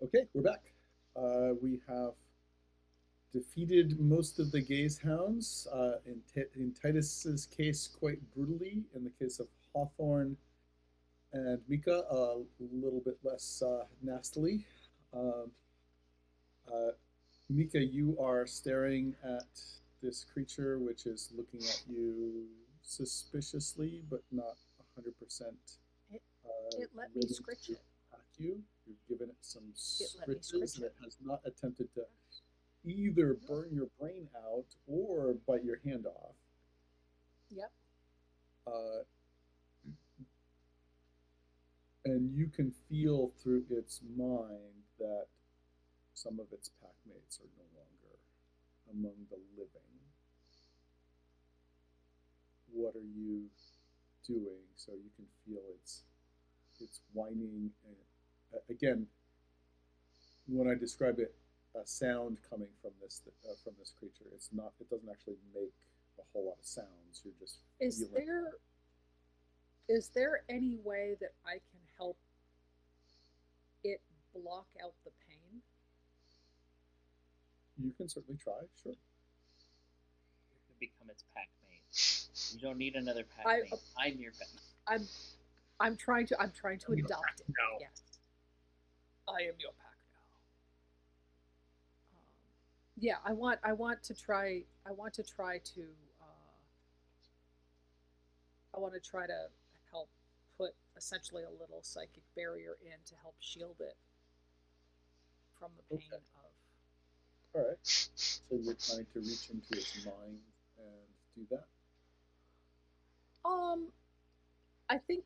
Okay, we're back. We have defeated most of the gaze hounds, in Titus's case, quite brutally. In the case of Hawthorne and Mika, a little bit less nastily. Um, uh, Mika, you are staring at this creature, which is looking at you suspiciously, but not 100% It uh, it let me ready scritch to it. attack you. You've given it some It let me scritches, scritch and it. it has not attempted to either No. burn your brain out or bite your hand off. Yep. Uh, and you can feel through its mind that some of its pack mates are no longer among the living. What are you doing? So you can feel its whining. And again, when I describe it, a sound coming from this creature, it's not. It doesn't actually make a whole lot of sounds. You're just Is feeling. there is there any way that I can help it block out the pain? You can certainly try. Sure. You could become its pack mate. You don't need another pack I mate. I'm your pack. I'm I'm trying to I'm your pack adopt it. now. Yes, I am your pack now. Yeah, I want to try to help put essentially a little psychic barrier in to help shield it from the pain Okay. of. All right. So you're trying to reach into its mind and do that. Um, I think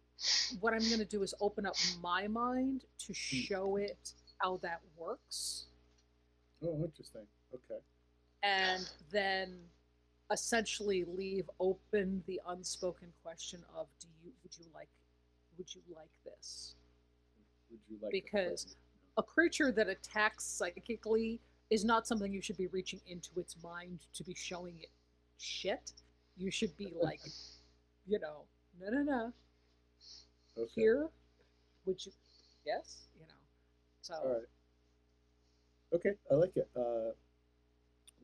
what I'm going to do is open up my mind to Hmm. show it how that works, Oh, interesting. Okay. and then essentially leave open the unspoken question of would you like this? Would you like a friend? Because a creature that attacks psychically is not something you should be reaching into its mind to be showing it shit. You should be like, you know, no, no, no. Okay. Here, would you? Yes, All So right. Okay. I like it.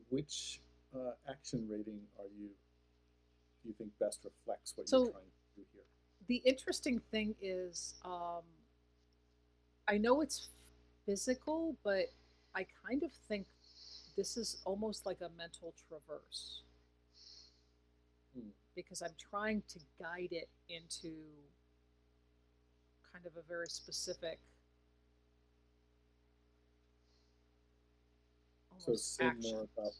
Which action rating are you? Do you think best reflects what you're so trying to do here? the interesting thing is, I know it's physical, but I kind of think this is almost like a mental traverse Hmm. because I'm trying to guide it into kind of a very specific, So almost say action. more about.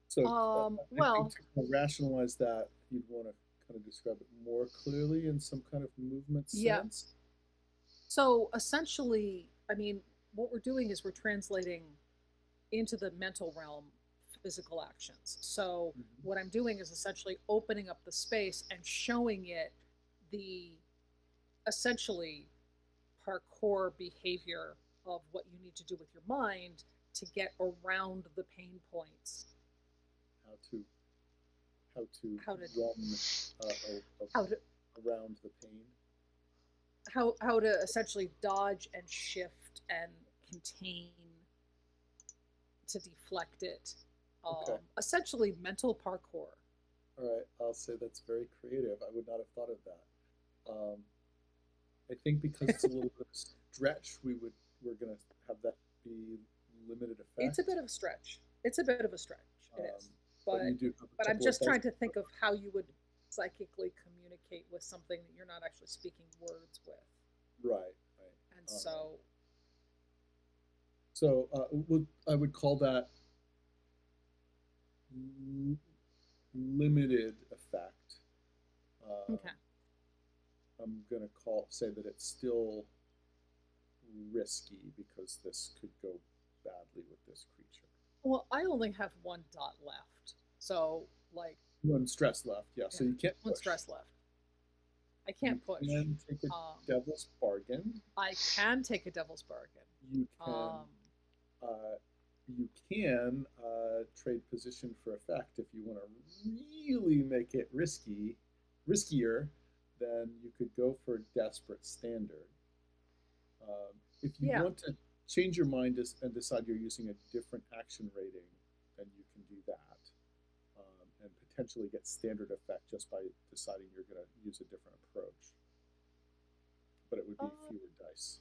So I think Well, to kind of rationalize that, you'd want to kind of describe it more clearly in some kind of movement yeah. sense. So essentially, I mean, what we're doing is we're translating into the mental realm physical actions. So Mhm. what I'm doing is essentially opening up the space and showing it the essentially parkour behavior of what you need to do with your mind to get around the pain points, How to how to how to run how to around the pain. how to essentially dodge and shift and contain to deflect it. Okay. Essentially mental parkour. All right. I'll say that's very creative. I would not have thought of that. I think because it's a little bit of a stretch, we're gonna have that be limited It's a effect. bit of a stretch. It's a bit of a stretch. It Um, is. but you But do have a I'm couple of just dice. trying to think of how you would psychically communicate with something that you're not actually speaking words with. Right. Right. And so So I would call that limited effect. okay. I'm gonna call say that it's still risky because this could go badly with this creature. Well, I only have one dot left. So like One stress left, yeah. yeah, So you can't one push. stress left. I You can't push. can take a Um devil's bargain. I can take a devil's bargain. You can Um uh, trade position for effect if you want to really make it riskier. Then you could go for desperate standard. If you Yeah. want to change your mind and decide you're using a different action rating, then you can do that, and potentially get standard effect just by deciding you're going to use a different approach. But it would be Uh, fewer dice.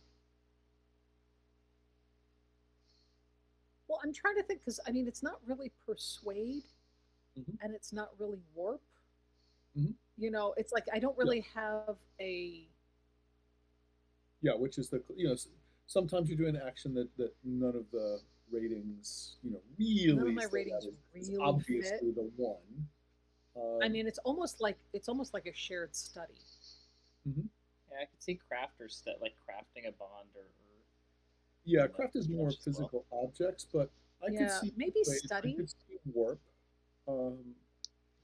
well, I'm trying to think because I mean, it's not really persuade Hmm. and it's not really warp. Hmm. It's like I don't Yeah, really have a yeah, which is sometimes you're doing an action that none of the ratings none of really my stand out ratings as really fit. obviously the one. I Um, mean, it's almost like a shared study. mhm. Yeah, I could see crafters that like crafting a bond or Yeah, in that craft is more stretch as well. physical objects, but I could Yeah, see both maybe ways. I study. could see warp, um,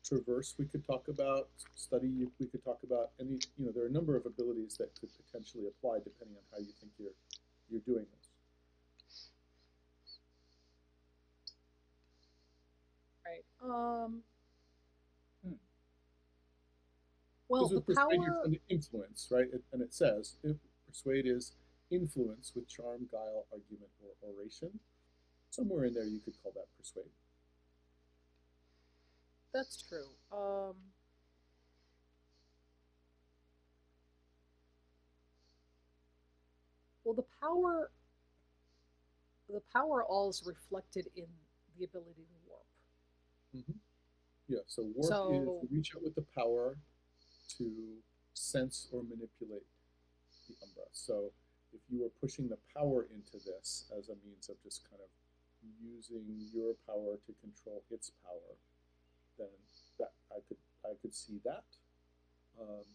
traverse. We could talk about study. We could talk about any. There are a number of abilities that could potentially apply depending on how you think you're doing this. Right. Hmm. Well, Because the with persuade, you're power. trying to influence, right? And it says persuade is influence with charm, guile, argument, or oration. Somewhere in there, you could call that persuade. That's true. Well, the power all is reflected in the ability to warp. Hmm. Yeah. So warp is So you reach out with the power to sense or manipulate the Umbra. So if you are pushing the power into this as a means of just kind of using your power to control its power, then that I could see that. Um,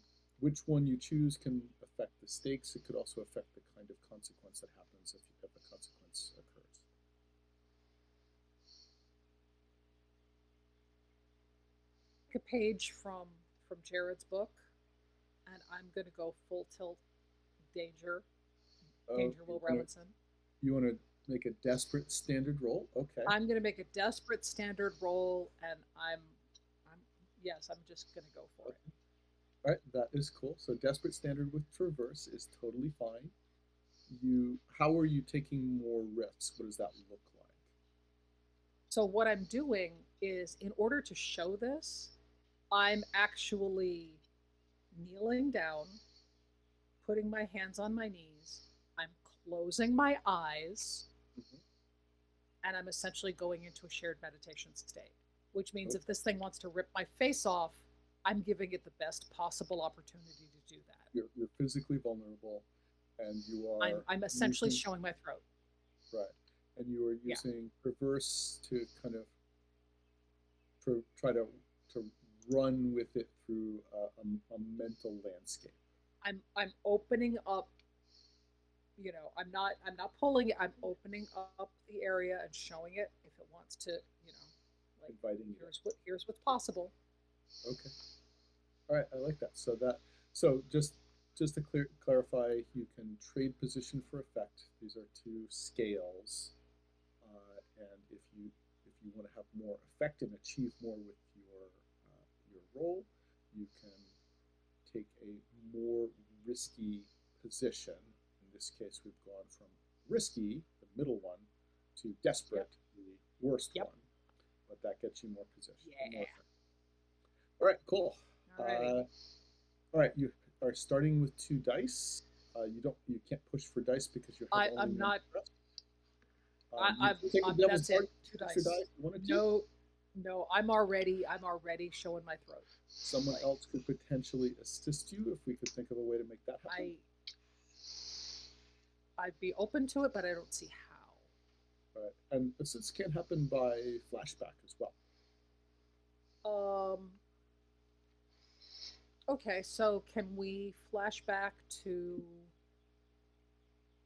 which one you choose can affect the stakes. It could also affect the kind of consequence that happens if a consequence occurs. a page from Jared's book, and I'm gonna go full tilt danger, Oh, danger, Will Robinson. you want to make a desperate standard roll? Okay. I'm gonna make a desperate standard roll, and I'm yes, I'm just gonna go for it. Okay. All right, that is cool. So desperate standard with traverse is totally fine. How are you taking more risks? What does that look like? So what I'm doing is, in order to show this, I'm actually kneeling down, putting my hands on my knees. I'm closing my eyes, Hmm. and I'm essentially going into a shared meditation state, which means if Okay. this thing wants to rip my face off, I'm giving it the best possible opportunity to do that. You're physically vulnerable, and you I'm are I'm essentially using showing my throat. right, and you are Yeah. using reverse to kind of try to run with it through a mental landscape. I'm opening up, I'm not pulling it, I'm opening up the area and showing it if it wants to, you know, like Inviting you here's what's possible. in. Okay. All right, I like that. So just to clarify, you can trade position for effect. These are two scales, and if you want to have more effect and achieve more with your role, you can take a more risky position. In this case, we've gone from risky, the middle one, to Yep. desperate, the worst Yep. one. But that gets you more position, more Yeah. effect. All right, cool. Alrighty. All right, you are starting with two dice. You can't push for dice because you have only I'm one not. stress. I, You I'm, can take a I'm. devil's That's it. bargain, Two extra die dice. if you wanted to. No, no. I'm already showing my throat. Someone Like else could potentially assist you if we could think of a way to make that happen. I'd be open to it, but I don't see how. All right, and assists can happen by flashback as well. Um. Okay, so can we flash back to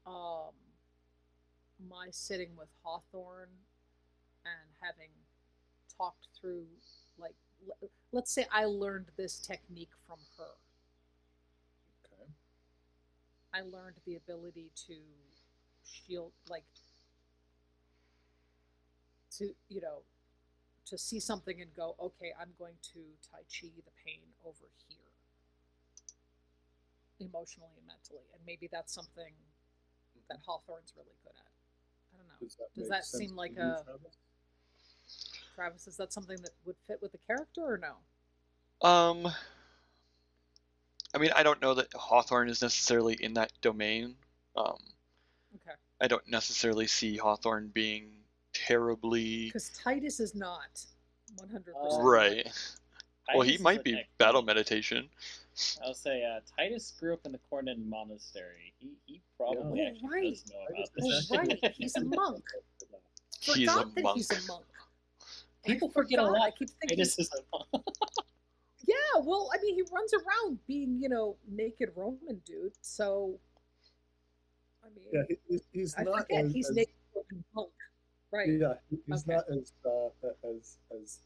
um my sitting with Hawthorne and having talked through, like, let's say I learned this technique from her. Okay. I learned the ability to shield, like, to to see something and go, okay, I'm going to tai chi the pain over here, emotionally and mentally, and maybe that's something that Hawthorne's really good at. I don't know. Does that Does make that sense seem to like you, a Travis? Travis? Is that something that would fit with the character or no? Um, I mean, I don't know that Hawthorne is necessarily in that domain. Um, Okay. I don't necessarily see Hawthorne being terribly Because Titus is not 100%. right. Well, he Titus is might an be excellent. battle meditation. I'll say Titus grew up in the Cornyn Monastery. He probably Yeah. Oh, actually right. does know Titus about is Oh, this actually right. shit. He's a monk. He's a Forgot that monk. he's a monk. People I forget a forgot. lot. I keep thinking. Titus is a monk. Yeah, well, I mean, he runs around being, naked Roman dude. So, I Yeah, mean, he's I not forget he's naked Roman monk. Right. yeah, he's Okay. not as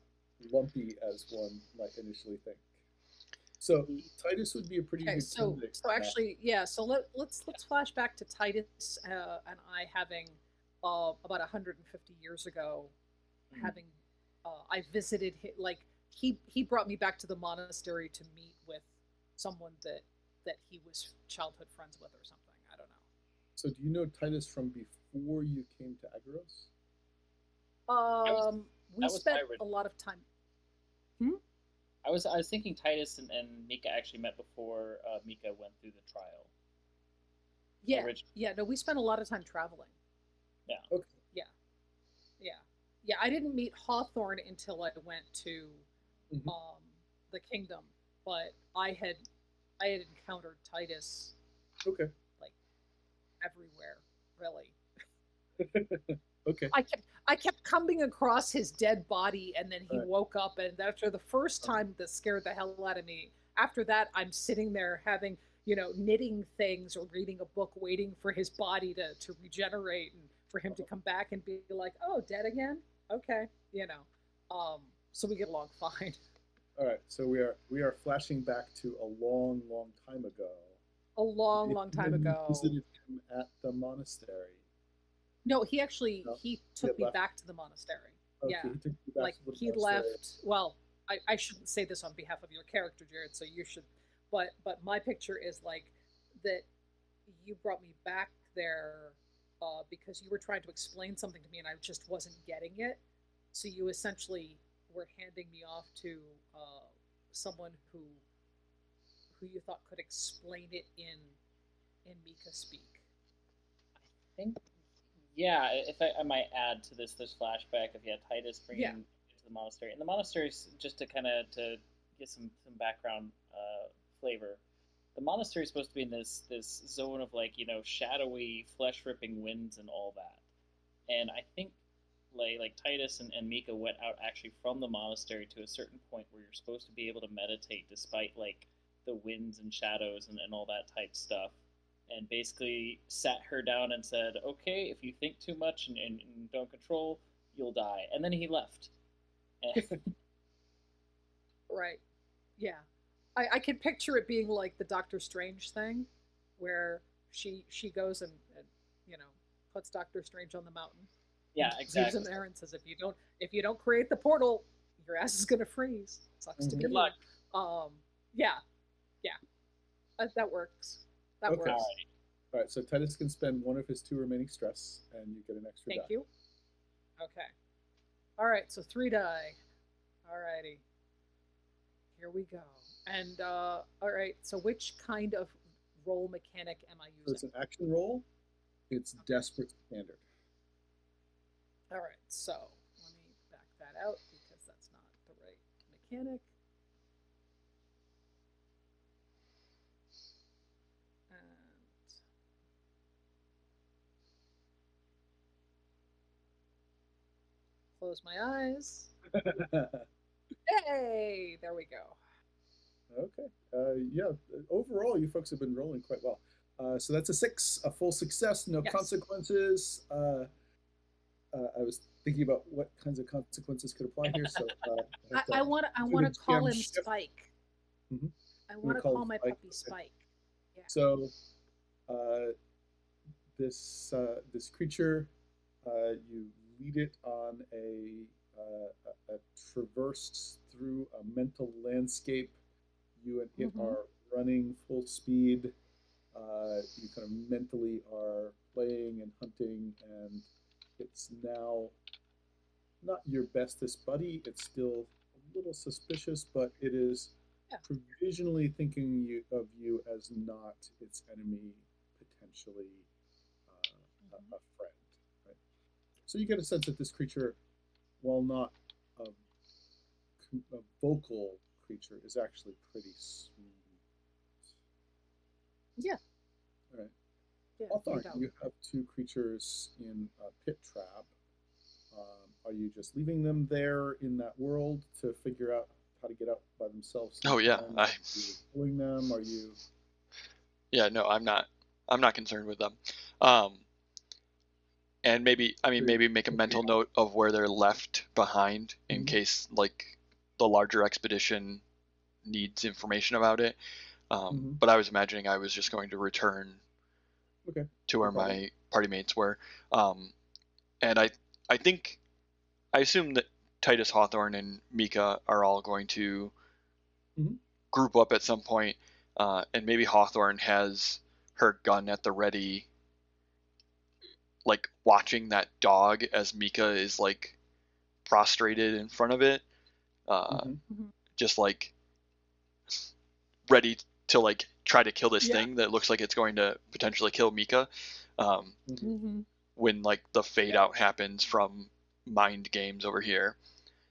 lumpy as one might initially think. So Titus would be a pretty Okay. good So, candidate so for that. actually, yeah. So let's flash back to Titus and I having about 150 years ago, having I visited him, like he brought me back to the monastery to meet with someone that he was childhood friends with or something. I don't know. So do you know Titus from before you came to Agoros? That was We that was my spent a original. lot of time. Hmm? I was thinking Titus and Mika actually met before Mika went through the trial. Yeah, Originally. yeah. No, we spent a lot of time traveling. Yeah. Okay. Yeah, yeah, yeah. I didn't meet Hawthorne until I went to Mhm. the kingdom, but I had encountered Titus Okay. like everywhere, really. Okay. I kept coming across his dead body, and then he All right. woke up. And after the first time, that scared the hell out of me. After that, I'm sitting there having knitting things or reading a book, waiting for his body to regenerate and for him to come back and be like, "Oh, dead again? Okay." So we get along fine. All right. So we are flashing back to a long, long time ago. A long, long time When you ago. visited him at the monastery. No, he actually No, he he took had me left. back to the monastery. Okay, Yeah, he took you back like to the he monastery. left. Well, I shouldn't say this on behalf of your character, Jared. So you should, but my picture is like that. You brought me back there because you were trying to explain something to me, and I just wasn't getting it. So you essentially were handing me off to someone who you thought could explain it in Mika speak. I think, yeah, if I might add to this flashback of Titus Yeah. bringing to the monastery, and the monastery, just to kind of to get some background flavor. The monastery is supposed to be in this zone of like shadowy, flesh ripping winds and all that. And I think like Titus and Mika went out actually from the monastery to a certain point where you're supposed to be able to meditate despite like the winds and shadows and all that type stuff. And basically sat her down and said, "Okay, if you think too much and don't control, you'll die." And then he left. Right. Yeah. I can picture it being like the Doctor Strange thing, where she goes and you know puts Doctor Strange on the mountain and Yeah, just leaves him exactly. there and says, if you don't create the portal, your ass is gonna freeze. Sucks to be Mhm. Good you. luck. Yeah, yeah, that works. That Okay. All works. right. All right. So Titus can spend one of his 2 remaining stress, and you get an extra Thank die. you. Okay. All right. So 3 die. All righty. Here we go. And all right. So which kind of roll mechanic am I So it's using? an action roll. It's Okay. desperate standard. All right, so let me back that out because that's not the right mechanic. And close my eyes. Hey, there we go. Okay. Yeah. Overall, you folks have been rolling quite well. So that's a 6, a full success, no Yes. consequences. I was thinking about what kinds of consequences could apply here. So I want do to the call GM him shift. Spike. Mhm. I I'm want gonna to call call him my Spike. puppy Okay. Spike. Yeah. So this creature, you lead it on a traverse through a mental landscape. You and it Mm-hmm. are running full speed. You kind of mentally are playing and hunting, and it's now not your bestest buddy. It's still a little suspicious, but it is Yeah. provisionally thinking of you as not its enemy, potentially a friend. Right? So you get a sense that this creature, while not a, a vocal creature, is actually pretty sweet. Yeah. All right. Yeah. Hawthorne, you have two creatures in a pit trap. Are you just leaving them there in that world to figure out how to get out by themselves Oh yeah, sometime? Are you pulling them? Are you? Yeah, no, I'm not. I'm not concerned with them. Um, and maybe make a mental note of where they're left behind in case like the larger expedition needs information about it. But I was imagining I was just going to return to where my party mates were. And I think I assume that Titus, Hawthorne, and Mika are all going to group up at some point, and maybe Hawthorne has her gun at the ready, like watching that dog as Mika is like prostrated in front of it, just like ready to like try to kill this thing that looks like it's going to potentially kill Mika. When like the fade out happens from mind games over here,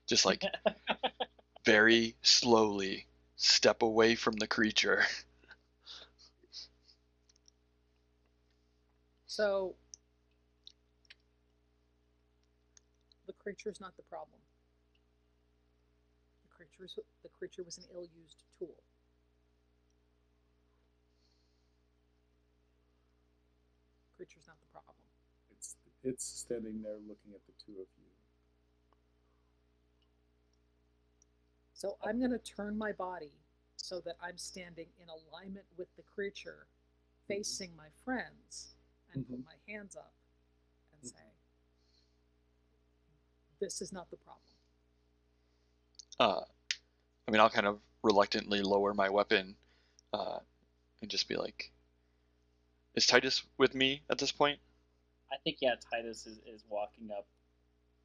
just like very slowly step away from the creature. So the creature's not the problem. The creature was an ill-used tool. The creature's not the problem. It's standing there looking at the two of you. So I'm going to turn my body so that I'm standing in alignment with the creature, facing my friends, and put my hands up and say, this is not the problem. I mean, I'll kind of reluctantly lower my weapon and just be like, is Titus with me at this point? I think, yeah, Titus is walking up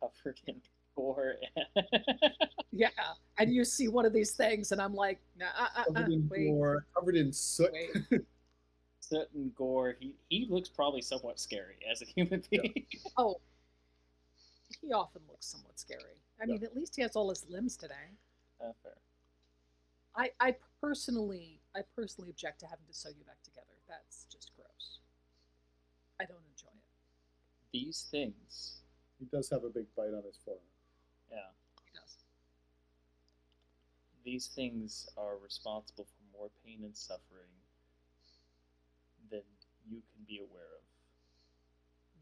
a freaking gore. Yeah, and you see one of these things, and I'm like, covered in gore, covered in soot. Soot and gore. He looks probably somewhat scary as a human being. Yeah. Oh, he often looks somewhat scary. I mean, at least he has all his limbs today. Fair. I personally object to having to sew you back together. That's just gross. I don't enjoy it. These things. He does have a big bite on his forearm. Yeah. He does. These things are responsible for more pain and suffering than you can be aware of.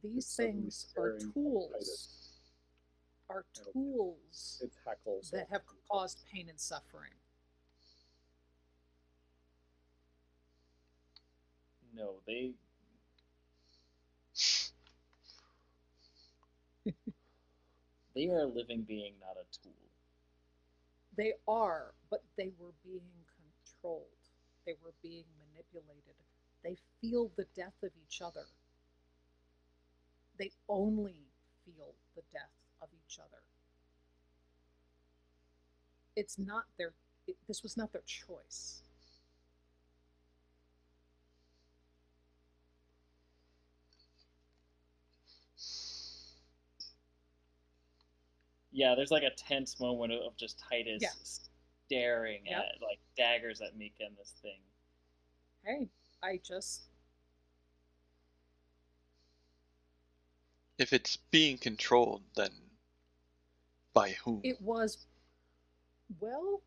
These things are tools. Are tools that have caused pain and suffering. No, they are a living being, not a tool. They are, but they were being controlled. They were being manipulated. They feel the death of each other. They only feel the death of each other. This was not their choice. Yeah, there's like a tense moment of just Titus staring at, like, daggers at Mika and this thing. Hey, If it's being controlled, then by whom? It was, well...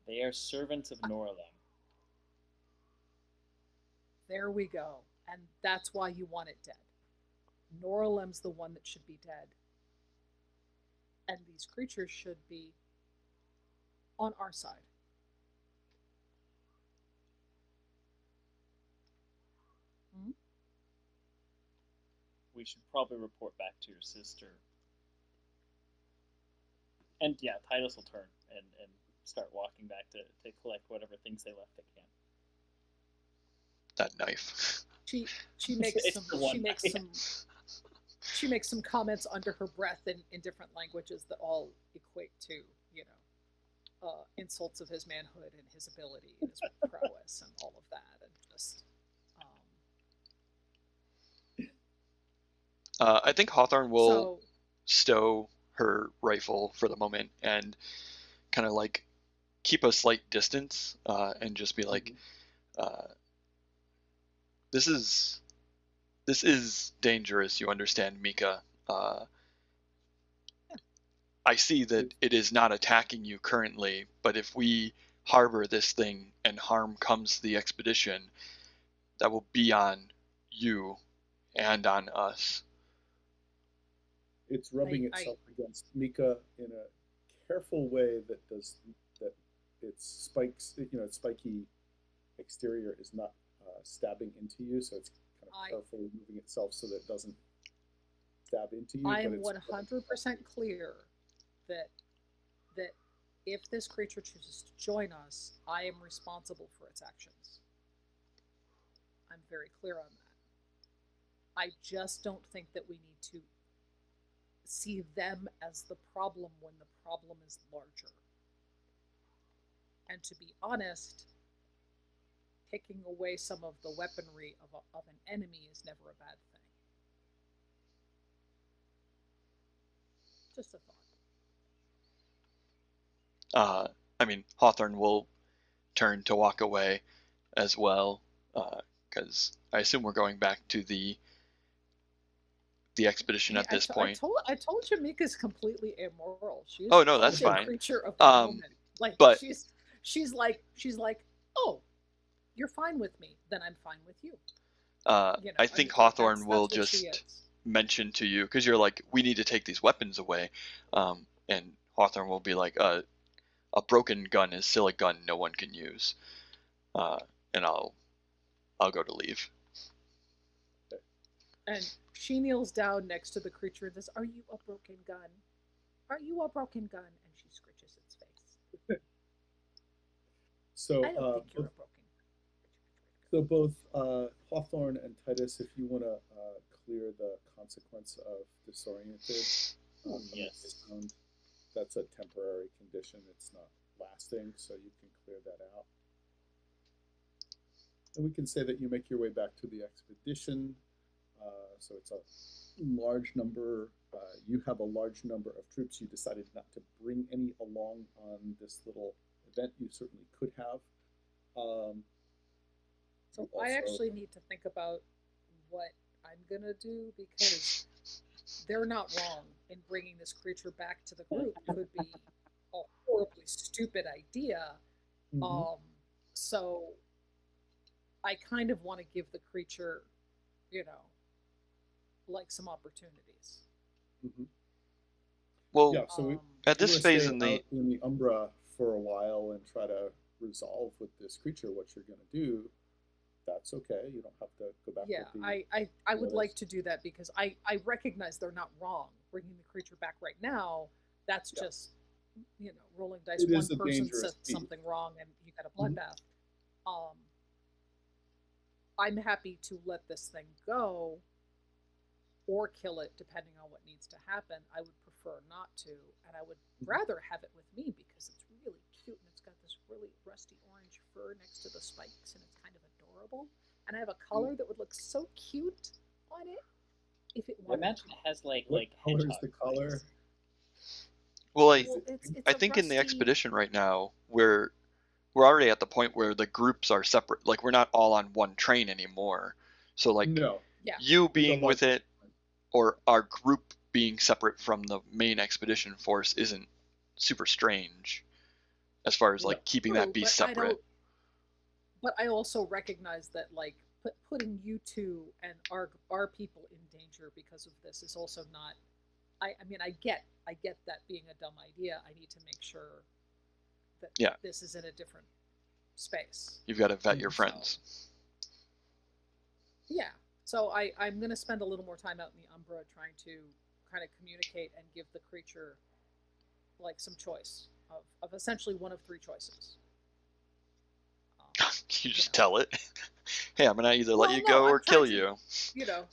They are servants of Norlem. There we go. And that's why you want it dead. Noralem's the one that should be dead. And these creatures should be on our side. We should probably report back to your sister. And yeah, Titus will turn and start walking back to collect whatever things they left they can. that knife. She makes It's some the one. she makes some comments under her breath in different languages that all equate to, you know, insults of his manhood and his ability and his prowess and all of that, and just I think Hawthorne will so stow her rifle for the moment and kind of like keep a slight distance and just be like, this is dangerous. You understand, Mika. I see that it is not attacking you currently, but if we harbor this thing and harm comes to the expedition, that will be on you and on us. It's rubbing itself against Mika in a careful way that its spikes, you know, its spiky exterior is not stabbing into you, so it's kind of carefully moving itself so that it doesn't stab into you. I am 100% clear that if this creature chooses to join us, I am responsible for its actions. I'm very clear on that. I just don't think that we need to see them as the problem when the problem is larger. And to be honest, taking away some of the weaponry of an enemy is never a bad thing. Just a thought. I mean, Hawthorne will turn to walk away as well, because I assume we're going back to the expedition at this point. I told you Mika's completely immoral. She's oh no, that's fine. Creature of the moment. Like, but she's like, oh, you're fine with me, then I'm fine with you. You know, I think Hawthorne will just mention to you, because you're like, we need to take these weapons away, and Hawthorne will be like, a broken gun is still a gun no one can use, and I'll go to leave. And she kneels down next to the creature and says, "Are you a broken gun? Are you a broken gun?" And she scritches its face. So I don't think you're a broken gun. So both Hawthorne and Titus, if you want to clear the consequence of disoriented, yes, that's a temporary condition. It's not lasting, so you can clear that out. And we can say that you make your way back to the expedition. So it's a large number. You have a large number of troops. You decided not to bring any along on this little event. You certainly could have. So I actually need to think about what I'm going to do, because they're not wrong in bringing this creature back to the group. It could be a horribly stupid idea. So I kind of want to give the creature, you know, like some opportunities. Well, yeah, so at this phase in the Umbra for a while and try to resolve with this creature what you're going to do, that's okay. You don't have to go back. Yeah, I would like to do that, because I recognize they're not wrong. Bringing the creature back right now, that's just, you know, rolling dice. One person says something wrong and you got a bloodbath. I'm happy to let this thing go or kill it, depending on what needs to happen. I would prefer not to, and I would rather have it with me, because it's really cute and it's got this really rusty orange fur next to the spikes, and it's kind of adorable. And I have a color that would look so cute on it if it wanted. I imagine it has like color is the color. Well, I think in the expedition right now we're already at the point where the groups are separate. Like, we're not all on one train anymore. So like, you being with it, or our group being separate from the main expedition force, isn't super strange as far as like keeping that beast separate. But I also recognize that, like, putting you two and our people in danger because of this is also not. I mean, I get that being a dumb idea. I need to make sure that this is in a different space. You've got to vet your friends. Yeah. So I'm going to spend a little more time out in the Umbra trying to kind of communicate and give the creature like some choice of essentially one of three choices. You You just know. tell it. Hey, I'm gonna either let Well, you no, go I'm or trying kill to, you. you know,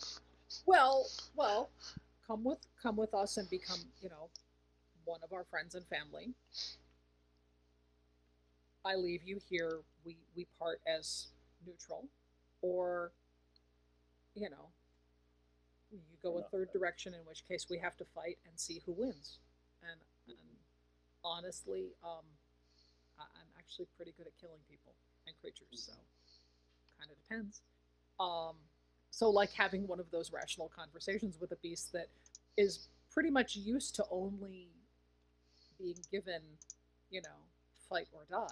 well, come with us and become, one of our friends and family. I leave you here. We part as neutral, or you know, you go a third direction, in which case we have to fight and see who wins. And honestly, I'm actually pretty good at killing people and creatures, so kind of depends. Um, so like having one of those rational conversations with a beast that is pretty much used to only being given, you know, fight or die.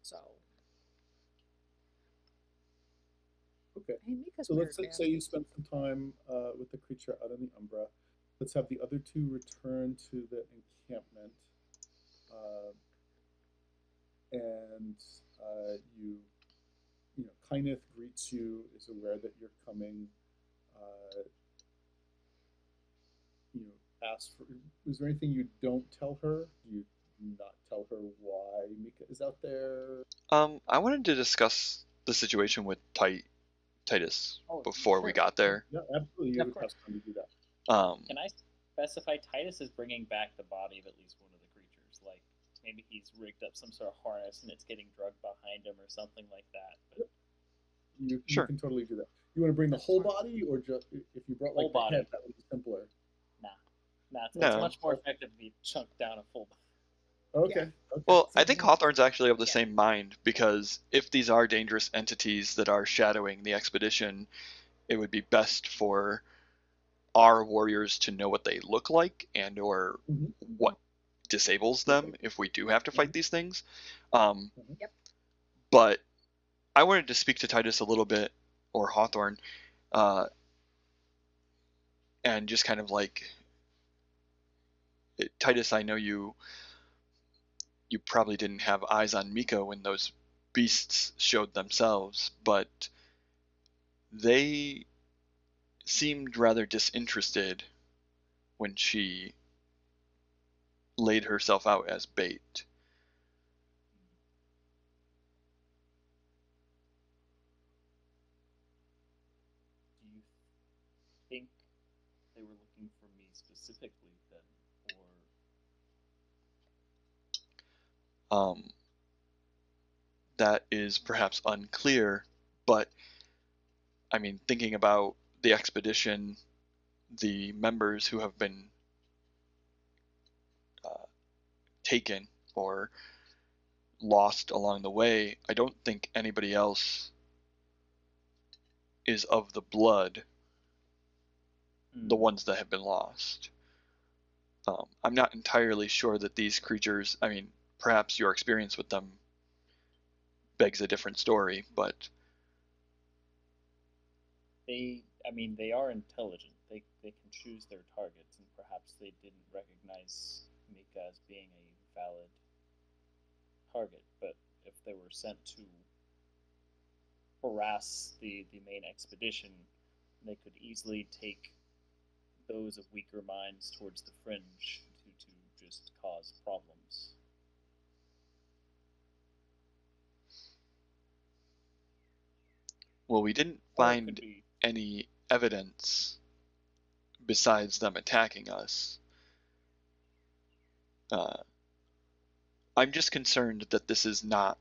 So, Okay. hey, Mika's So let's weird, man. say you spent some time with the creature out in the Umbra. Let's have the other two return to the encampment, uh, and you, Kyneth greets you, is aware that you're coming. Uh, asks for. Is there anything you don't tell her? Do you not tell her why Mika is out there? I wanted to discuss the situation with Titus Oh, before we sure. got there. Yeah, absolutely. You Of would have course. time to do that. Can I specify Titus is bringing back the body of at least one of the creatures? Like maybe he's rigged up some sort of harness and it's getting drugged behind him or something like that. But You Sure. can totally do that. You want to bring the that's whole fine. body, or just if you brought Whole like the head, body. that would be simpler. Nah, it's No. much more effective if you chunk down a full body. Okay. Yeah. Okay. Well, I See, think no, Hawthorne's actually of the yeah. same mind, because if these are dangerous entities that are shadowing the expedition, it would be best for our warriors to know what they look like and or Mhm. what disables Yeah. them if we do have to fight Mhm. these things. Um, Mhm. Yep. but I wanted to speak to Titus a little bit, or Hawthorne, uh, and just kind of like, Titus, I know you probably didn't have eyes on Miko when those beasts showed themselves, but they seemed rather disinterested when she laid herself out as bait. Do you think they were looking for me specifically then, or That is perhaps unclear, but I mean, thinking about the expedition, the members who have been uh, taken or lost along the way, I don't think anybody else is of the blood, the ones that have been lost. I'm not entirely sure that these creatures, I mean, perhaps your experience with them begs a different story, but they are intelligent. They can choose their targets, and perhaps they didn't recognize Mika as being a valid target. But if they were sent to harass the main expedition, they could easily take those of weaker minds towards the fringe to just cause problems. well, we didn't Or it could find be any evidence besides them attacking us. Uh, I'm just concerned that this is not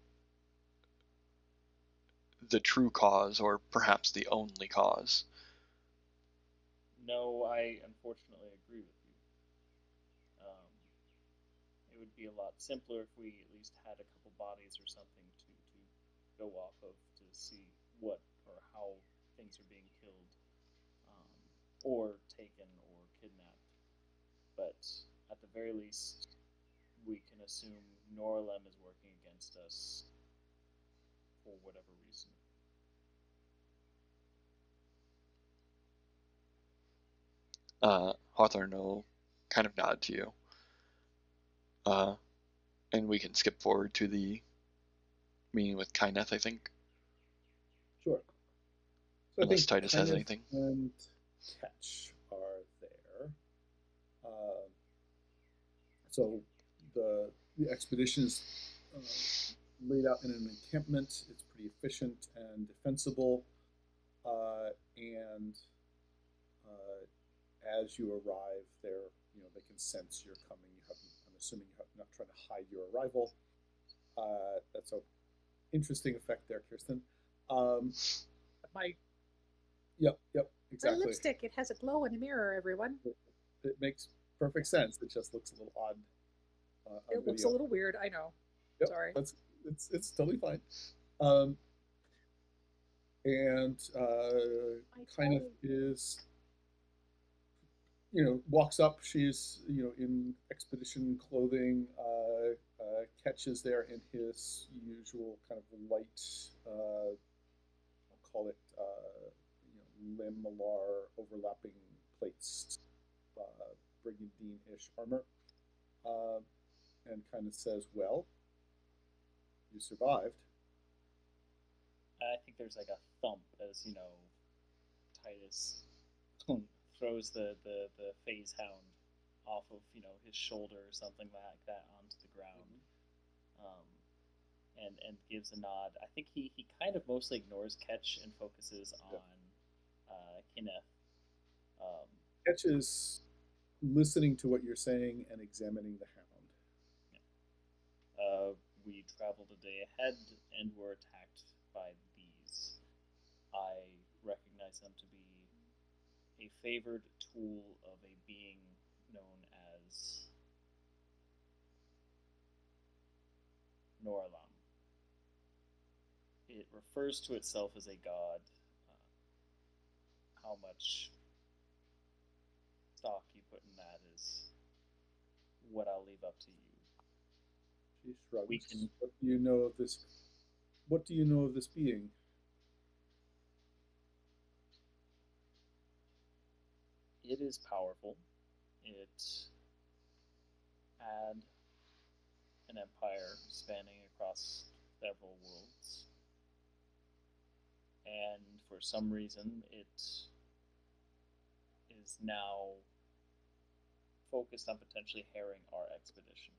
the true cause, or perhaps the only cause. no. I unfortunately agree with you. It would be a lot simpler if we at least had a couple bodies or something to go off of to see what or how things are being killed, um, or taken or kidnapped. But at the very least, we can assume Norlem is working against us for whatever reason. Hawthorne will kind of nod to you. Uh, and we can skip forward to the meeting with Kyneth, I think, Sure. So I unless think Titus has Kyneth anything. and Ketch are there. Uh, so the expedition is laid out in an encampment. It's pretty efficient and defensible. And as you arrive there, they can sense you're coming. I'm assuming you have not trying to hide your arrival. That's an interesting effect there, Kirsten. Um, My yep, my exactly. lipstick, it has a glow in a mirror, everyone. It makes perfect sense. It just looks a little odd on It looks a video. little weird, I know. Yep, Sorry. it's totally fine. Um, and kind of is walks up. She's in expedition clothing. Ketch is there in his usual kind of light. I'll call it limalar overlapping plates, brigandine-ish armor, uh, and kind of says, "Well, you survived." I think there's like a thump as Titus throws the phase hound off of his shoulder or something like that onto the ground, and gives a nod. I think he kind of mostly ignores Ketch and focuses on Kenneth. Ketch is listening to what you're saying and examining the hound. We traveled a day ahead and were attacked by these. I recognize them to be a favored tool of a being known as Noralam. It refers to itself as a god. How much stock you put in that is what I'll leave up to you. She shrugs. We can. What do you know of this? What do you know of this being? It is powerful. It had an empire spanning across several worlds. And for some reason, it is now focused on potentially harrying our expedition.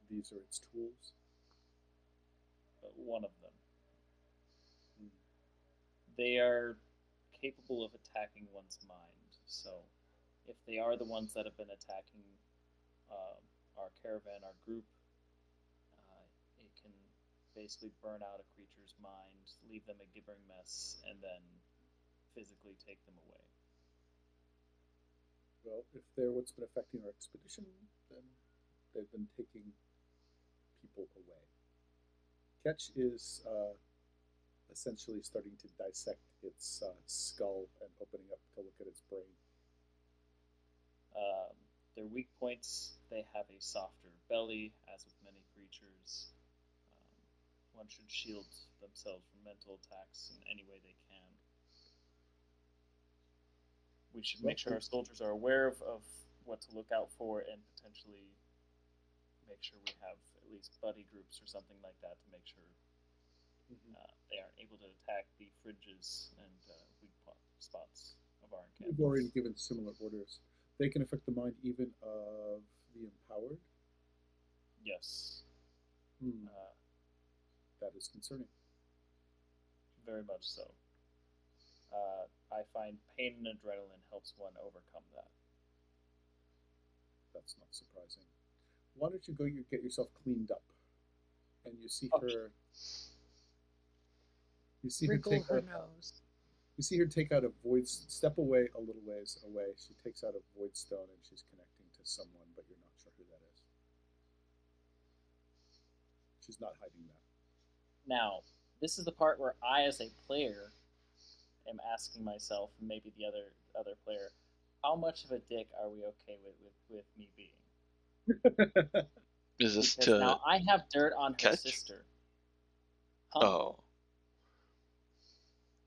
These are its tools? One of them. They are capable of attacking one's mind. So, if they are the ones that have been attacking our caravan, our group, it can basically burn out a creature's mind, leave them a gibbering mess, and then physically take them away. Well, if they're what's been affecting our expedition, then they've been taking people away. Ketch is essentially starting to dissect its skull and opening up to look at its brain. Their weak points, they have a softer belly, as with many creatures. One should shield themselves from mental attacks in any way they can. We should make sure our soldiers are aware of what to look out for and potentially make sure we have at least buddy groups or something like that to make sure they aren't able to attack the fringes and weak spots of our encampments. We've already given similar orders. They can affect the mind even of the empowered? Yes. That is concerning. Very much so. I find pain and adrenaline helps one overcome that. That's not surprising. Why don't you go get yourself cleaned up? And you see her. You see Wrinkle her take her out, nose. You see her take out a void. Step away a little ways away. She takes out a void stone and she's connecting to someone, but you're not sure who that is. She's not hiding that. Now, this is the part where I, as a player, am asking myself, and maybe the other player, how much of a dick are we okay with me being? Is this because to now I have dirt on her Ketch? sister. Huh? Oh.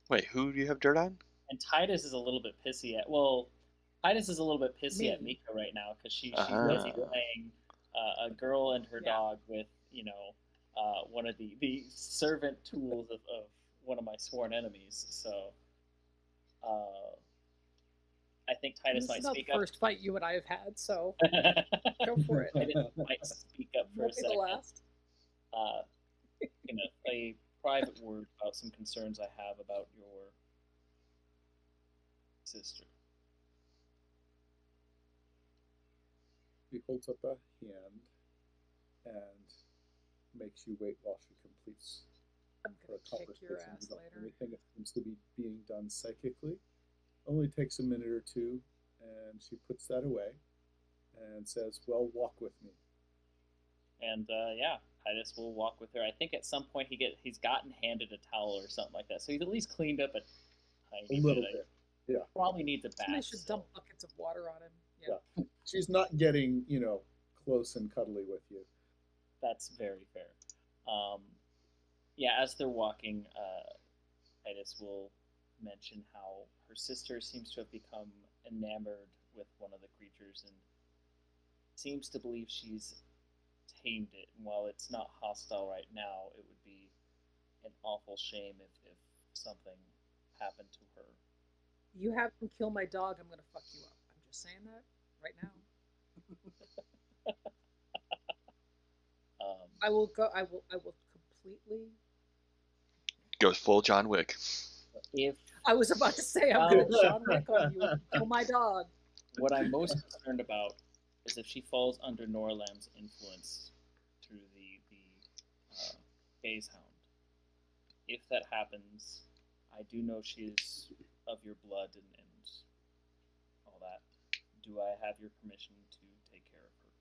Wait, who do you have dirt on? And Titus is a little bit pissy at. Well, Titus is a little bit pissy Me. at Mika right now because she's Uh-huh. busy playing a girl and her dog with one of the servant tools of one of my sworn enemies. So I think Titus This might is not speak the first fight you and I have had, so up. go for it. Titus might speak up for a Won't be the second. last. A private word about some concerns I have about your sister. He holds up a hand and makes you wait while she completes I'm her gonna kick your conversation ass about later. anything that seems to be being done psychically. Only takes a minute or two, and she puts that away and says, "Well, walk with me." And yeah, Titus will walk with her. I think at some point he's gotten handed a towel or something like that, so he's at least cleaned up a A tiny little bit. bit, yeah. Probably needs a bath. Somebody should still. dump buckets of water on him. Yeah. She's not getting, close and cuddly with you. That's very fair. Yeah, as they're walking, Titus will mention how her sister seems to have become enamored with one of the creatures and seems to believe she's tamed it. And while it's not hostile right now, it would be an awful shame if something happened to her. You have him kill my dog, I'm gonna fuck you up. I'm just saying that right now. I will completely. Goes full John Wick. If I was about to say I'm gonna John Wick on you and kill my dog. What I'm most concerned about is if she falls under Norlam's influence through the gaze hound. If that happens, I do know she is of your blood and all that. Do I have your permission to take care of her?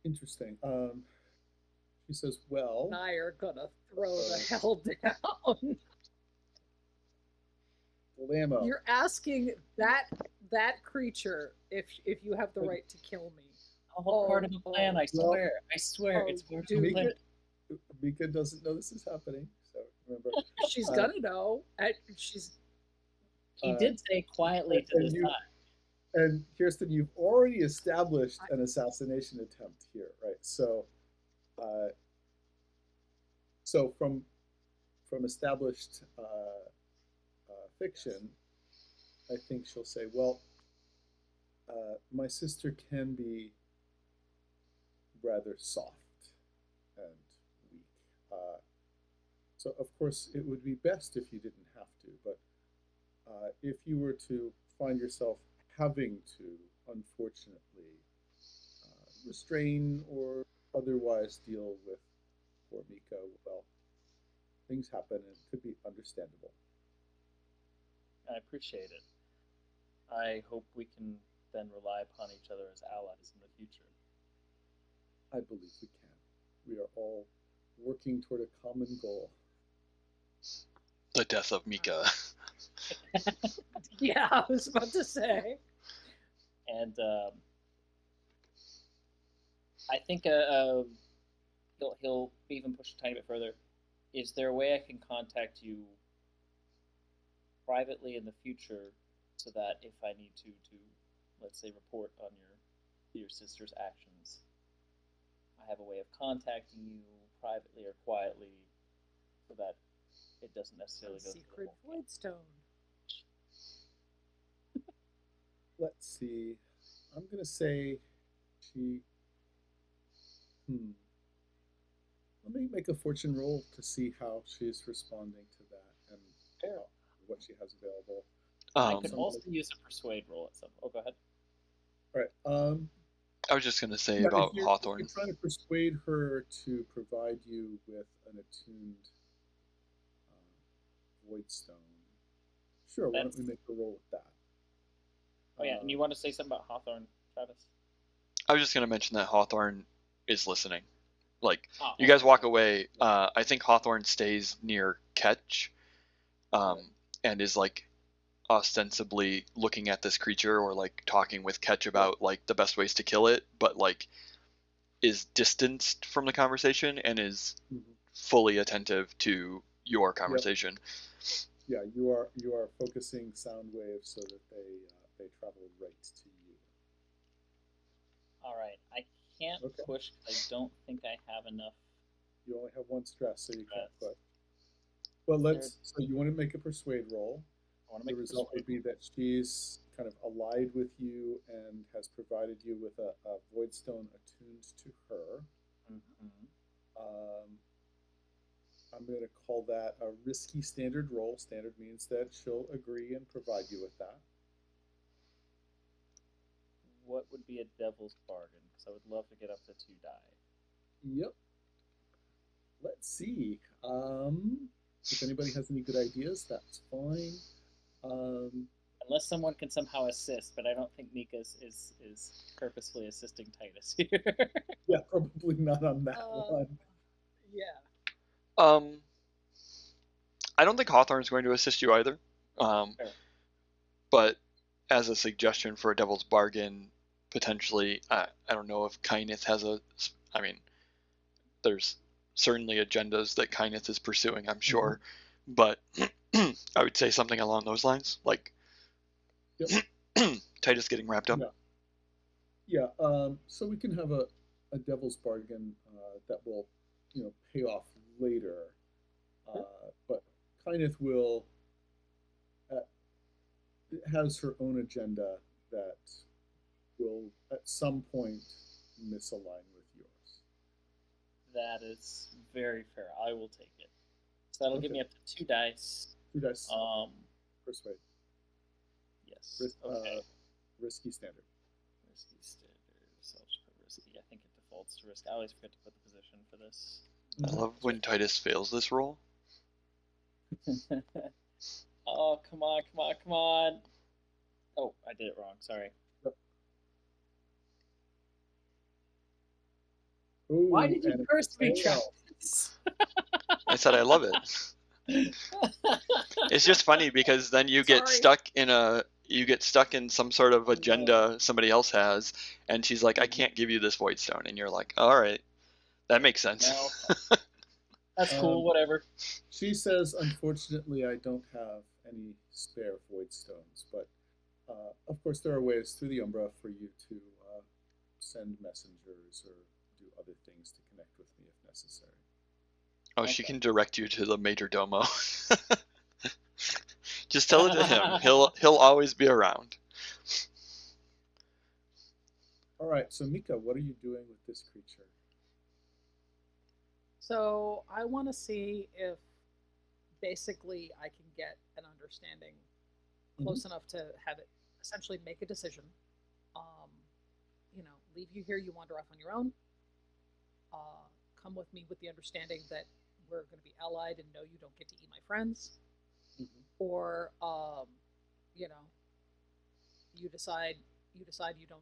Interesting. She says, "Well, And I are gonna throw the hell down. Lamo." You're asking that creature if you have the right to kill me. All part of the plan. I swear. I swear. It's part of the plan. Mika doesn't know this is happening, so remember. She's gonna know. He did say quietly to the side. And Kirsten, you've already established an assassination attempt here, right? So, from established fiction, I think she'll say, "Well, my sister can be rather soft and weak. So, of course, it would be best if you didn't have to, but if you were to find yourself having to, unfortunately, restrain or otherwise deal with poor Miko, well, things happen and it could be understandable." I appreciate it. I hope we can then rely upon each other as allies in the future. I believe we can. We are all working toward a common goal. The death of Mika. Yeah, I was about to say. And I think he'll even push a tiny bit further. Is there a way I can contact you privately in the future so that if I need to let's say report on your sister's actions, I have a way of contacting you privately or quietly so that it doesn't necessarily go Secret void stone. Let's see. I'm going to say she. Let me make a fortune roll to see how she's responding to that and what she has available. I could also use a persuade roll at some. Oh, go ahead. All right. I was just going to say about Hawthorne. If you're trying to persuade her to provide you with an attuned void stone, sure. Why don't we make a roll with that? Oh yeah, and you want to say something about Hawthorne, Travis? I was just going to mention that Hawthorne is listening. Like, you guys walk away. I think Hawthorne stays near Ketch, and is like ostensibly looking at this creature or like talking with Ketch about like the best ways to kill it, but like is distanced from the conversation and is fully attentive to your conversation. Yeah, you are focusing sound waves so that they travel right to you. All right, I can't push because I don't think I have enough. You only have one stress, so you can't put. Well, Is there? so you want to make a persuade roll. I want to The make a result would persuade. be that she's kind of allied with you and has provided you with a void stone attuned to her. Mm-hmm. Um, I'm going to call that a risky standard roll. Standard means that she'll agree and provide you with that. What would be a devil's bargain? Because I would love to get up to 2 die. Yep. Let's see. If anybody has any good ideas, that's fine. Um, Unless someone can somehow assist, but I don't think Nika is purposefully assisting Titus here. yeah, probably not on that Uh, one. yeah. Um, I don't think Hawthorne's going to assist you either. Fair. But as a suggestion for a devil's bargain, potentially, I don't know if Kyneth has a. I mean, there's certainly agendas that Kyneth is pursuing, I'm sure, but I would say something along those lines, like Yep. Titus getting wrapped up. Yeah. Yeah. So we can have a devil's bargain that will, pay off later. But Kyneth will has her own agenda that will at some point misalign with yours. That is very fair. I will take it. So that'll give Okay. me up to 2 dice. 2 dice. Um, Persuade. yes. Okay. Risky standard. Risky standard. So I'll just put risky. I think it defaults to risk. I always forget to put the position for this. I love when Titus fails this roll. Oh, come on, come on, come on. Oh, I did it wrong. Sorry. Ooh, Why did you and curse me, fail. Travis? I said I love it. It's just funny because then you get Sorry. stuck in some sort of agenda somebody else has, and she's like, I can't give you this void stone, and you're like, all right, that makes sense. No. That's cool, whatever. She says, unfortunately, I don't have any spare void stones, but of course, there are ways through the Umbra for you to send messengers or do other things to connect with me if necessary. Oh, she can direct you to the major domo. Just tell it to him. He'll always be around. All right, so Mika, what are you doing with this creature? So I want to see if basically I can get an understanding close enough to have it essentially make a decision. Leave you here, you wander off on your own. Come with me with the understanding that we're going to be allied and no, you don't get to eat my friends. Or, you decide you don't,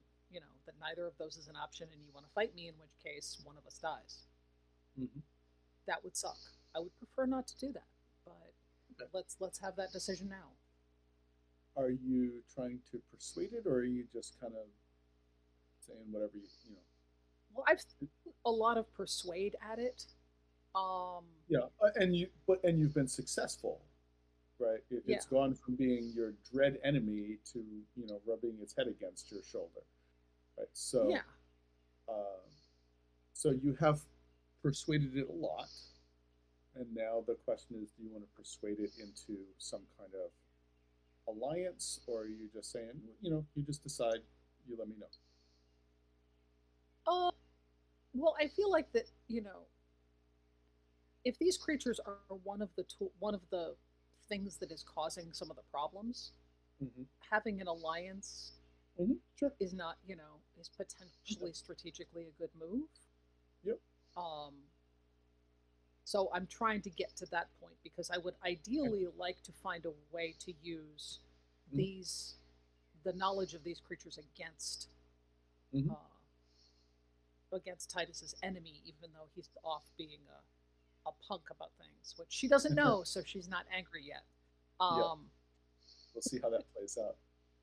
that neither of those is an option and you want to fight me, in which case one of us dies. That would suck. I would prefer not to do that, but let's have that decision now. Are you trying to persuade it, or are you just kind of saying whatever you know? Well, I've a lot of persuade at it. Yeah, and you've been successful, right? It's gone from being your dread enemy to rubbing its head against your shoulder, right? So yeah. So you have persuaded it a lot, and now the question is, do you want to persuade it into some kind of alliance, or are you just saying, you just decide, you let me know? Well, I feel like that, if these creatures are one of the things that is causing some of the problems, having an alliance sure. is not, is potentially strategically a good move. Yep. So I'm trying to get to that point because I would ideally like to find a way to use the knowledge of these creatures against against Titus's enemy, even though he's off being a punk about things, which she doesn't know, so she's not angry yet. We'll see how that plays out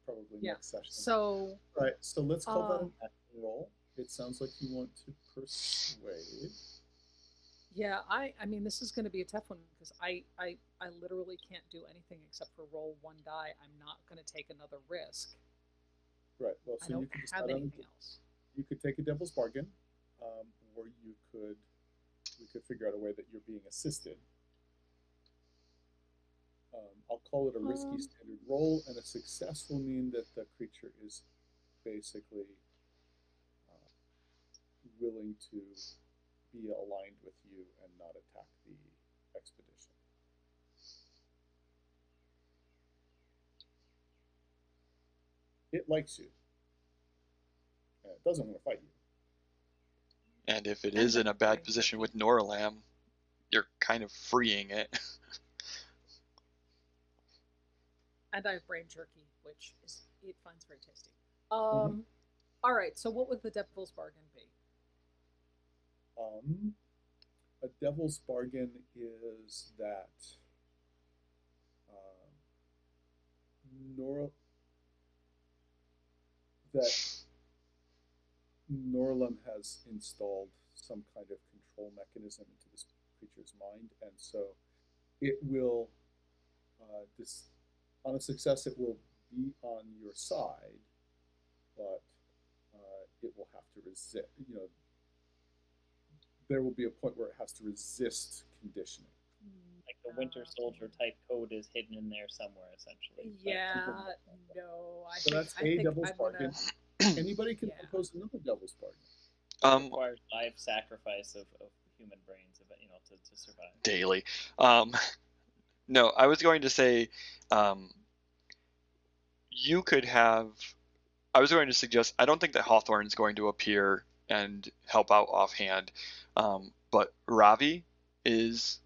probably next session. So all right, so let's call that an action roll. It sounds like you want to persuade. Yeah, I mean, this is going to be a tough one because I literally can't do anything except for roll one die. I'm not going to take another risk. Right. Well, so I don't you could have anything else. You could take a devil's bargain, or we could figure out a way that you're being assisted. I'll call it a risky Um, standard roll, and a success will mean that the creature is basically uh, willing to be aligned with you and not attack the expedition. It likes you, and it doesn't want to fight you. And if it And is in then a bad brain position jerky. with Noralam, you're kind of freeing it. And I have brain jerky, which it finds very tasty. Mhm. All right. So what would the devil's bargain be? A devil's bargain is that um, Nor that Norlam has installed some kind of control mechanism into this creature's mind, and so it will, this, on a success, it will be on your side, but it will have to resist. There will be a point where it has to resist conditioning. Like the Winter Soldier type code is hidden in there somewhere, essentially. Yeah, no, So that's a devil's bargain. Anybody can propose another devil's bargain. It requires live sacrifice of human brains, to survive. Daily. No, I was going to say, you could have. I was going to suggest. I don't think that Hawthorne's going to appear and help out offhand, but Ravi is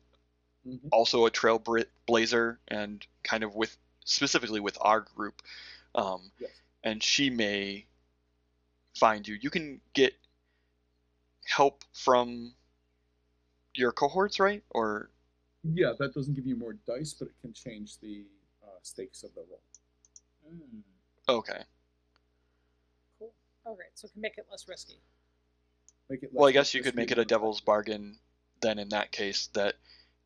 also a trailblazer and kind of specifically with our group, Yes. and she may find you. You can get help from your cohorts, right? Or Yeah, that doesn't give you more dice, but it can change the stakes of the roll. Okay. Cool. All right, so it can make it less risky. Make it less Well, I guess you risky could make it a devil's bargain then in that case, that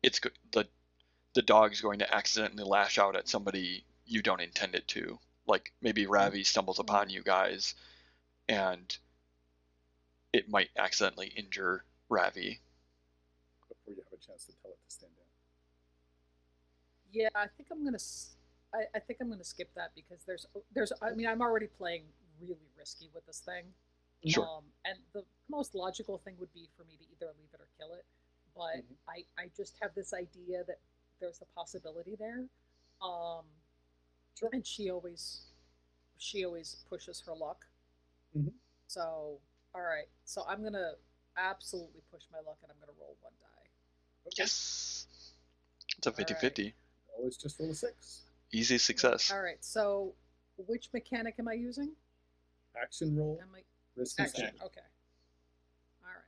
it's the dog's going to accidentally lash out at somebody you don't intend it to. Like maybe Ravi stumbles upon you guys and it might accidentally injure Ravi. before you have a chance to tell it to stand down. Yeah, I think I'm gonna. I think I'm gonna skip that because there's. I mean, I'm already playing really risky with this thing. Sure. And the most logical thing would be for me to either leave it or kill it, but I just have this idea that there's a possibility there. Sure. And she always pushes her luck. So all right, so I'm gonna absolutely push my luck and I'm gonna roll one die. Okay. Yes. It's a 50-50. Always just roll a 6. Easy success. All right, so which mechanic am I using? Action roll. Risky Action. standard. Okay. All right.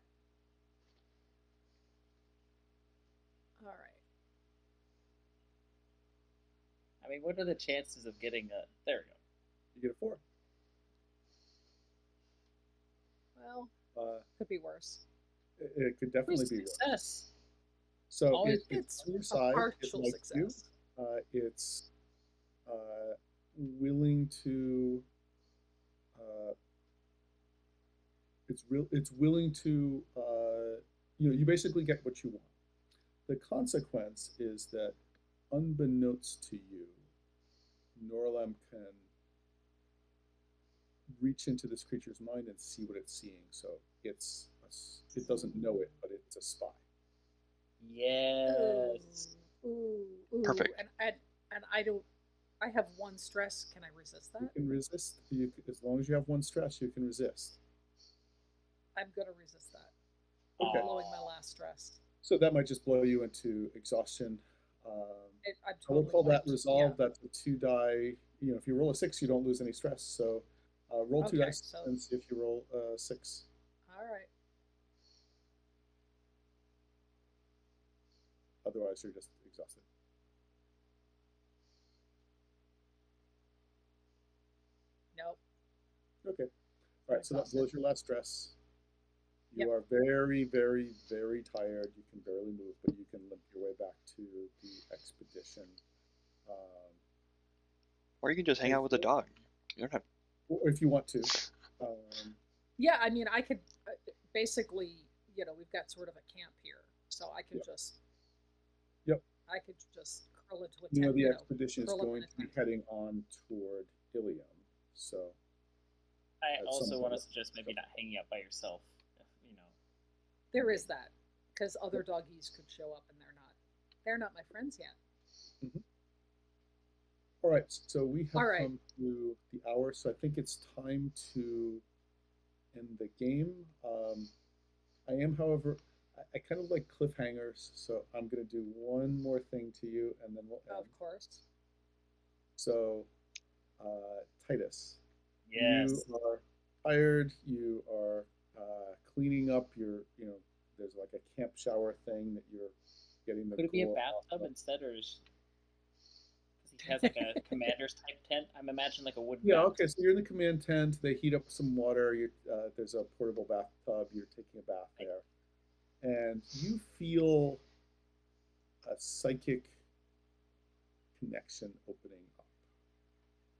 All right. I mean, what are the chances of getting a? There we go. You get a 4. Well, could be worse. It could definitely be worse. Success. So it's on your a side. partial It likes you. success. It's willing to. It's willing to. You basically get what you want. The consequence is that, unbeknownst to you, Norlam can reach into this creature's mind and see what it's seeing. So it doesn't know it, but it's a spy. Yes. Ooh. Perfect. And I have 1 stress. Can I resist that? You can resist. As long as you have 1 stress, you can resist. I'm gonna resist that. Okay. I'm blowing my last stress. So that might just blow you into exhaustion. I'm I will call that Yeah. resolve. That's a 2 die. If you roll a 6, you don't lose any stress. So roll 2 dice and see if you roll a 6. All right. Otherwise, you're just exhausted. Nope. Okay. All right. So that blows your last stress. You Yep. are very, very, very tired. You can barely move, but you can limp your way back to the expedition. Or you can just hang out with the dog. You don't have. Or if you want to. Yeah, I mean, I could basically, we've got sort of a camp here, so I could just. Yep. I could just hurl into a You know, tent, the expedition is curl up in going a to be tent. heading on toward Ilium, so I at some also want point. to suggest maybe not hanging out by yourself. You know, There is that, because other Yep. doggies could show up and they're not my friends yet. Mhm. All right, so we All have right. come to the hour, so I think it's time to end the game. I am, however, I kind of like cliffhangers, so I'm going to do one more thing to you, and then we'll Of end. course. So, Titus, you yes. are tired. You are cleaning up your, there's like a camp shower thing that you're getting the Could it be a gore off bathtub of. instead, or because he has like a commander's type tent? I'm imagining like a wooden Yeah, bathtub. okay, so you're in the command tent. They heat up some water. There's a portable bathtub. You're taking a bath there. And you feel a psychic connection opening up.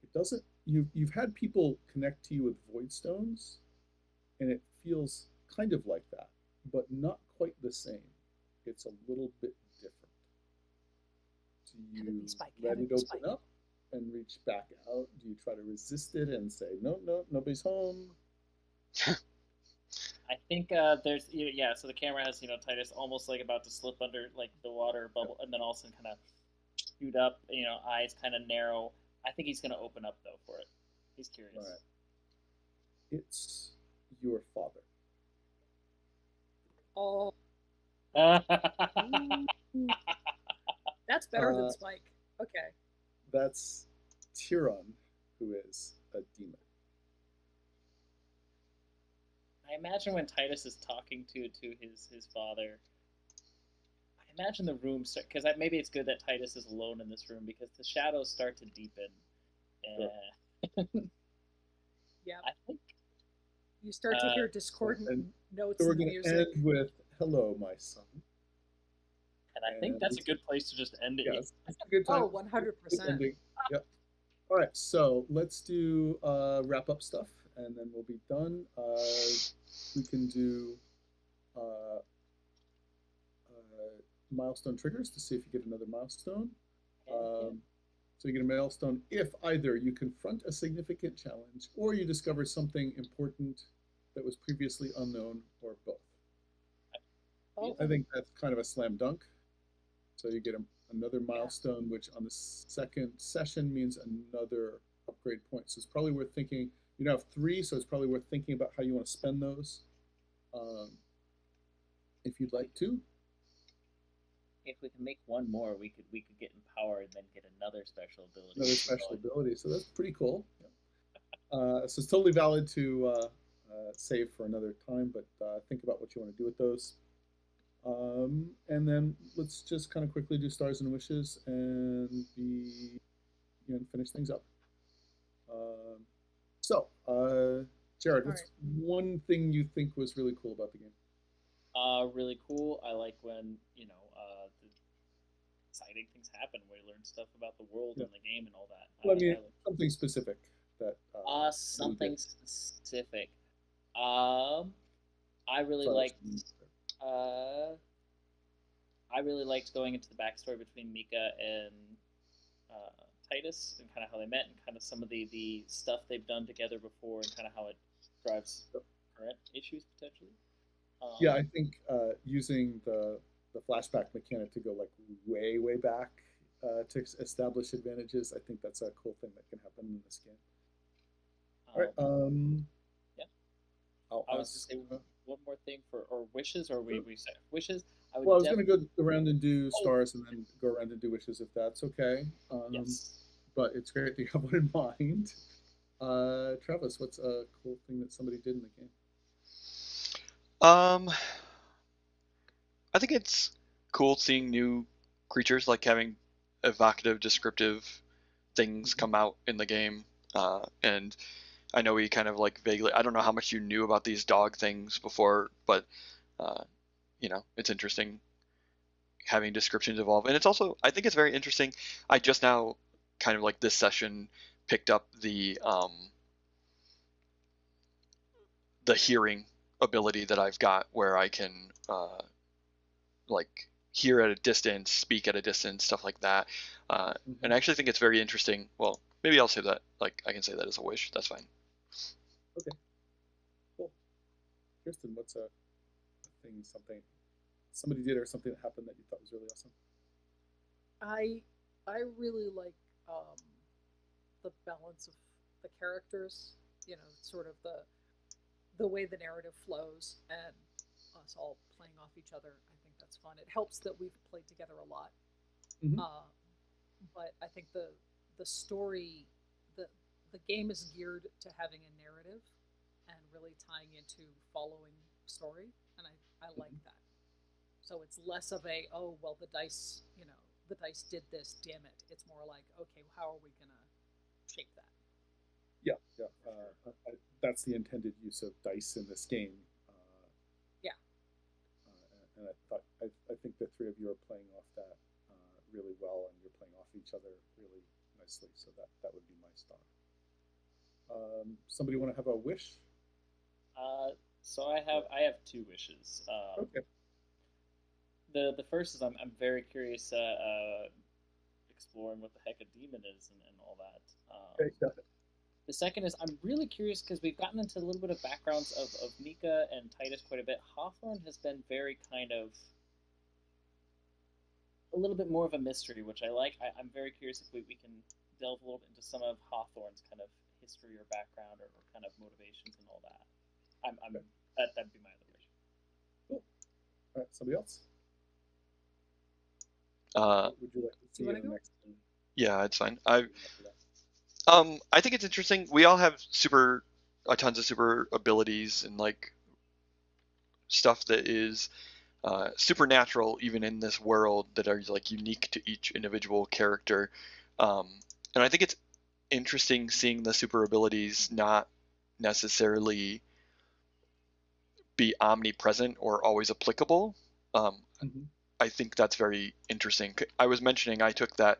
It doesn't, you've had people connect to you with void stones, and it feels kind of like that, but not quite the same. It's a little bit different. Do Have it you be Spike. let Have it it be open Spike. up and reach back out? Do you try to resist it and say, no, no, nobody's home? I think there's yeah. So the camera has Titus almost like about to slip under like the water bubble, and then all of a sudden kind of shoot up. Eyes kind of narrow. I think he's gonna open up though for it. He's All curious. right. It's your father. Oh, I that's better than Uh, Spike. Okay. that's Tyron, who is a demon. imagine when Titus is talking to his father. I imagine the room because maybe it's good that Titus is alone in this room because the shadows start to deepen. Sure. Yeah. I think You start to hear So, discordant and notes so in we're the going to end music. with "Hello, my son," and I think and that's a good place to just end it. yes, it's a good time. Oh, Good 100%. ending. Yep. All right, so let's do wrap up stuff, and then we'll be done. We can do uh, milestone triggers to see if you get another milestone. Yeah. So you get a milestone if either you confront a significant challenge or you discover something important that was previously unknown, or both. Oh, I think that's kind of a slam dunk. So you get another milestone, which on the second session means another upgrade point. So it's probably worth thinking. You now have three, so it's probably worth thinking about how you want to spend those. If you'd like to. If we can make one more, we could get empowered and then get another special ability. Another special ability. So that's pretty cool. So it's totally valid to save for another time, but think about what you want to do with those. And then let's just kind of quickly do stars and wishes and finish things up. So, Jared, what's one thing you think was really cool about the game? Really cool. I like when the exciting things happen where you learn stuff about the world and the game and all that. Well, I mean, something specific that. Something specific. I really liked. I really liked going into the backstory between Mika and Titus and kind of how they met and kind of some of the stuff they've done together before and kind of how it drives current issues potentially. Yeah, I think using the flashback mechanic to go like way back to establish advantages, I think that's a cool thing that can happen in this game. All right. Yeah. I was just say one more thing or wishes, or we said wishes. I was going to go around and do stars and then go around and do wishes if that's okay. Yes. But it's great that you have one in mind. Travis, what's a cool thing that somebody did in the game? I think it's cool seeing new creatures, like having evocative, descriptive things come out in the game. And I know we kind of like vaguely, I don't know how much you knew about these dog things before, but it's interesting having descriptions evolve. And it's also, I think it's very interesting. I just now kind of like this session picked up the hearing ability that I've got where I can like hear at a distance, speak at a distance, stuff like that. And I actually think it's very interesting. Well, maybe I'll say that. Like, I can say that as a wish. That's fine. Okay, cool. Kirsten, what's a thing, something somebody did or something that happened that you thought was really awesome? I really like the balance of the characters. You know, sort of the way the narrative flows and us all playing off each other. I think that's fun. It helps that we've played together a lot. Mm-hmm. But I think the story, the game is geared to having a narrative and really tying into following story, and I like that. So it's less of a, oh well, the dice, the dice did this, damn it. It's more like, okay, how are we gonna shape that? Yeah, yeah. That's the intended use of dice in this game. Yeah. And I think the three of you are playing off that really well, and you're playing off each other really nicely. So that would be my star. Somebody want to have a wish? So I have two wishes. Okay. The first is I'm very curious exploring what the heck a demon is and all that. Okay, got it. The second is I'm really curious because we've gotten into a little bit of backgrounds of Mika and Titus quite a bit. Hawthorne has been very kind of a little bit more of a mystery, which I like. I'm very curious if we can delve a little bit into some of Hawthorne's kind of history or background or kind of motivations and all that. That'd be my other wish. Cool. All right, somebody else? Would you like to see in the next? Yeah, it's fine. I think it's interesting. We all have tons of super abilities and like stuff that is supernatural, even in this world, that are like unique to each individual character. And I think it's interesting seeing the super abilities not necessarily be omnipresent or always applicable. I think that's very interesting. I was mentioning I took the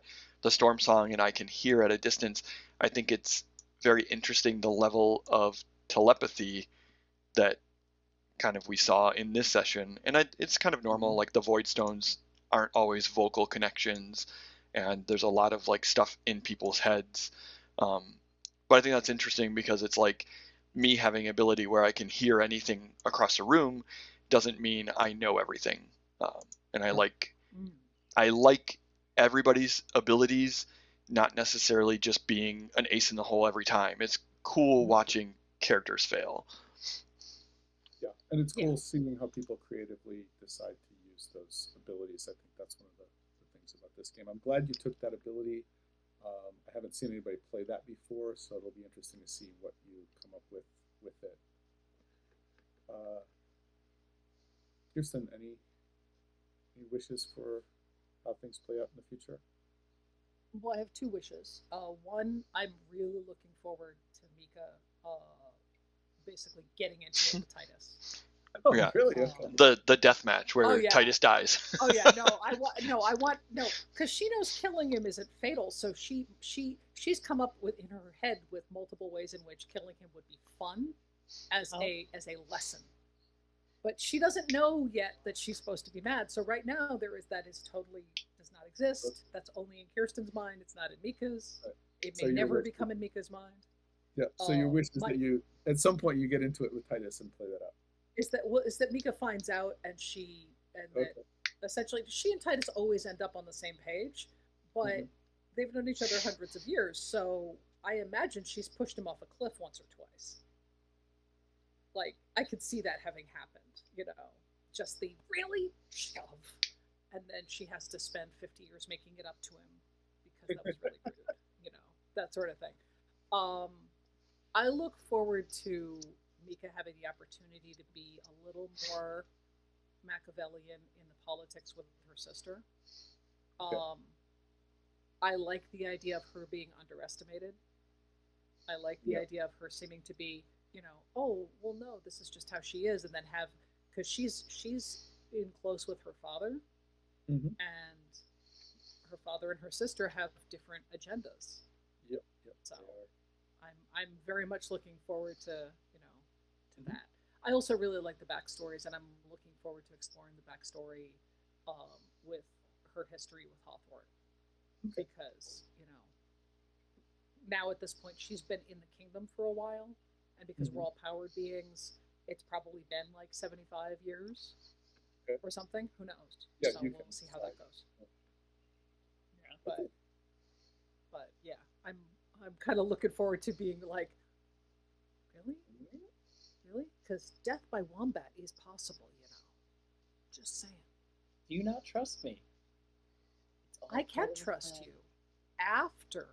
Storm Song and I can hear at a distance. I think it's very interesting the level of telepathy that kind of we saw in this session. And it's kind of normal, like the Void Stones aren't always vocal connections, and there's a lot of like stuff in people's heads. But I think that's interesting because it's like me having ability where I can hear anything across a room doesn't mean I know everything. And I like everybody's abilities not necessarily just being an ace in the hole every time. It's cool watching characters fail. Yeah, and it's cool seeing how people creatively decide to use those abilities. I think that's one of the things about this game. I'm glad you took that ability. I haven't seen anybody play that before, so it'll be interesting to see what you come up with it. Kirsten, any wishes for how things play out in the future? Well, I have two wishes. One, I'm really looking forward to Mika basically getting into it with Titus. Oh, yeah. Really? The death match where Titus dies. Oh yeah, because she knows killing him isn't fatal, so she's come up with in her head with multiple ways in which killing him would be fun as a lesson. But she doesn't know yet that she's supposed to be mad. So right now that is totally does not exist. That's only in Kirsten's mind. It's not in Mika's. It may never become in Mika's mind. Yeah. So your wish is that you at some point you get into it with Titus and play that out. Is that Mika finds out and that essentially she and Titus always end up on the same page, but they've known each other hundreds of years. So I imagine she's pushed him off a cliff once or twice. Like I could see that having happened, just the really shove, and then she has to spend 50 years making it up to him because that was really rude, that sort of thing. I look forward to Mika having the opportunity to be a little more Machiavellian in the politics with her sister. I like the idea of her being underestimated. I like the idea of her seeming to be, oh, well, no, this is just how she is, and then because she's in close with her father, and her father and her sister have different agendas. Yep. So I'm very much looking forward to that. I also really like the backstories, and I'm looking forward to exploring the backstory with her history with Hawthorne. Okay. Because, now at this point she's been in the kingdom for a while, and because we're all powered beings, it's probably been like 75 years or something. Who knows? Yeah, so you we'll can see how that decide. goes. Yeah. But yeah, I'm kind of looking forward to being like, really, because death by wombat is possible. Just saying. Do you not trust me? I can trust you after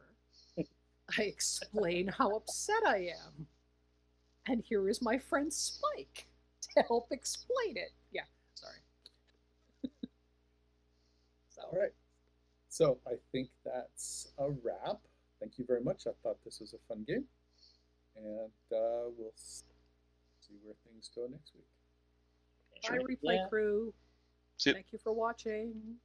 I explain how upset I am. And here is my friend Spike to help explain it. Yeah, sorry. All right. So I think that's a wrap. Thank you very much. I thought this was a fun game. And we'll see where things go next week. Bye, replay crew. See ya. Thank you for watching.